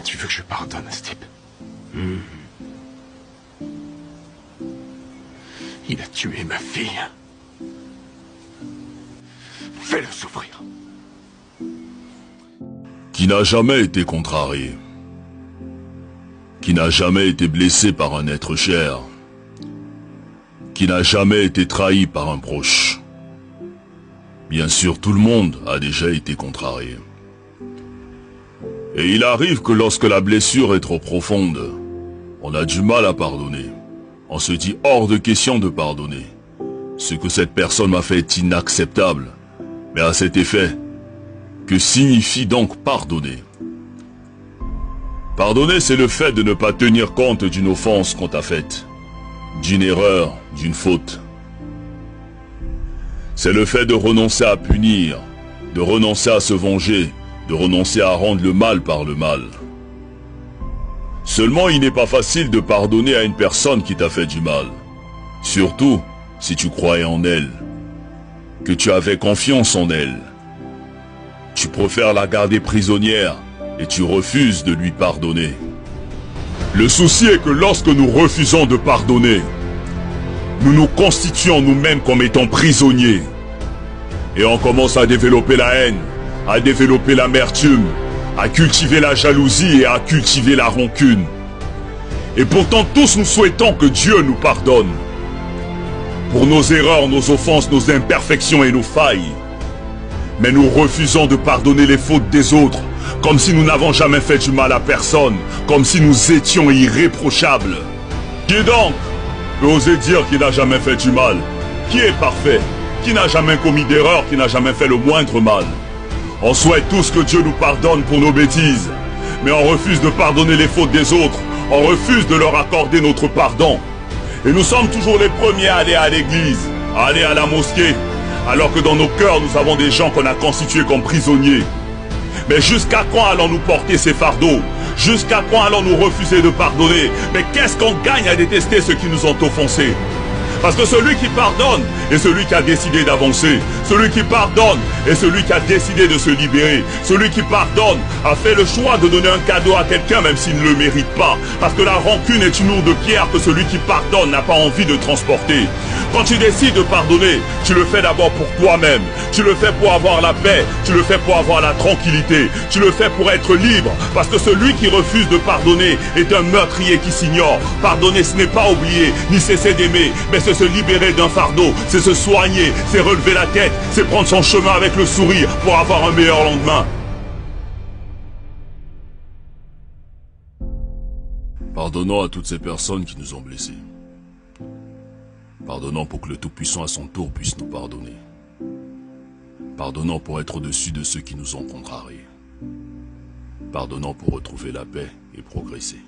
Tu veux que je pardonne à ce type? Il a tué ma fille. Fais-le souffrir. Qui n'a jamais été contrarié, qui n'a jamais été blessé par un être cher, qui n'a jamais été trahi par un proche. Bien sûr, tout le monde a déjà été contrarié. Et il arrive que lorsque la blessure est trop profonde, on a du mal à pardonner. On se dit hors de question de pardonner. Ce que cette personne m'a fait est inacceptable. Mais à cet effet, que signifie donc pardonner? Pardonner, c'est le fait de ne pas tenir compte d'une offense qu'on t'a faite, d'une erreur, d'une faute. C'est le fait de renoncer à punir, de renoncer à se venger, de renoncer à rendre le mal par le mal. Seulement, il n'est pas facile de pardonner à une personne qui t'a fait du mal. Surtout, si tu croyais en elle, que tu avais confiance en elle. Tu préfères la garder prisonnière et tu refuses de lui pardonner. Le souci est que lorsque nous refusons de pardonner, nous nous constituons nous-mêmes comme étant prisonniers. Et on commence à développer la haine, à développer l'amertume, à cultiver la jalousie et à cultiver la rancune. Et pourtant tous nous souhaitons que Dieu nous pardonne. Pour nos erreurs, nos offenses, nos imperfections et nos failles. Mais nous refusons de pardonner les fautes des autres, comme si nous n'avons jamais fait du mal à personne, comme si nous étions irréprochables. Qui donc peut oser dire qu'il n'a jamais fait du mal? Qui est parfait? Qui n'a jamais commis d'erreur? Qui n'a jamais fait le moindre mal? On souhaite tous que Dieu nous pardonne pour nos bêtises, mais on refuse de pardonner les fautes des autres, on refuse de leur accorder notre pardon. Et nous sommes toujours les premiers à aller à l'église, à aller à la mosquée, alors que dans nos cœurs nous avons des gens qu'on a constitués comme prisonniers. Mais jusqu'à quand allons-nous porter ces fardeaux? Jusqu'à quand allons-nous refuser de pardonner? Mais qu'est-ce qu'on gagne à détester ceux qui nous ont offensés? Parce que celui qui pardonne est celui qui a décidé d'avancer. Celui qui pardonne est celui qui a décidé de se libérer. Celui qui pardonne a fait le choix de donner un cadeau à quelqu'un même s'il ne le mérite pas. Parce que la rancune est une lourde pierre que celui qui pardonne n'a pas envie de transporter. Quand tu décides de pardonner, tu le fais d'abord pour toi-même. Tu le fais pour avoir la paix. Tu le fais pour avoir la tranquillité. Tu le fais pour être libre. Parce que celui qui refuse de pardonner est un meurtrier qui s'ignore. Pardonner, ce n'est pas oublier, ni cesser d'aimer, mais c'est se libérer d'un fardeau, c'est se soigner, c'est relever la tête, c'est prendre son chemin avec le sourire pour avoir un meilleur lendemain. Pardonnons à toutes ces personnes qui nous ont blessés. Pardonnons pour que le Tout-Puissant à son tour puisse nous pardonner. Pardonnons pour être au-dessus de ceux qui nous ont contrariés. Pardonnons pour retrouver la paix et progresser.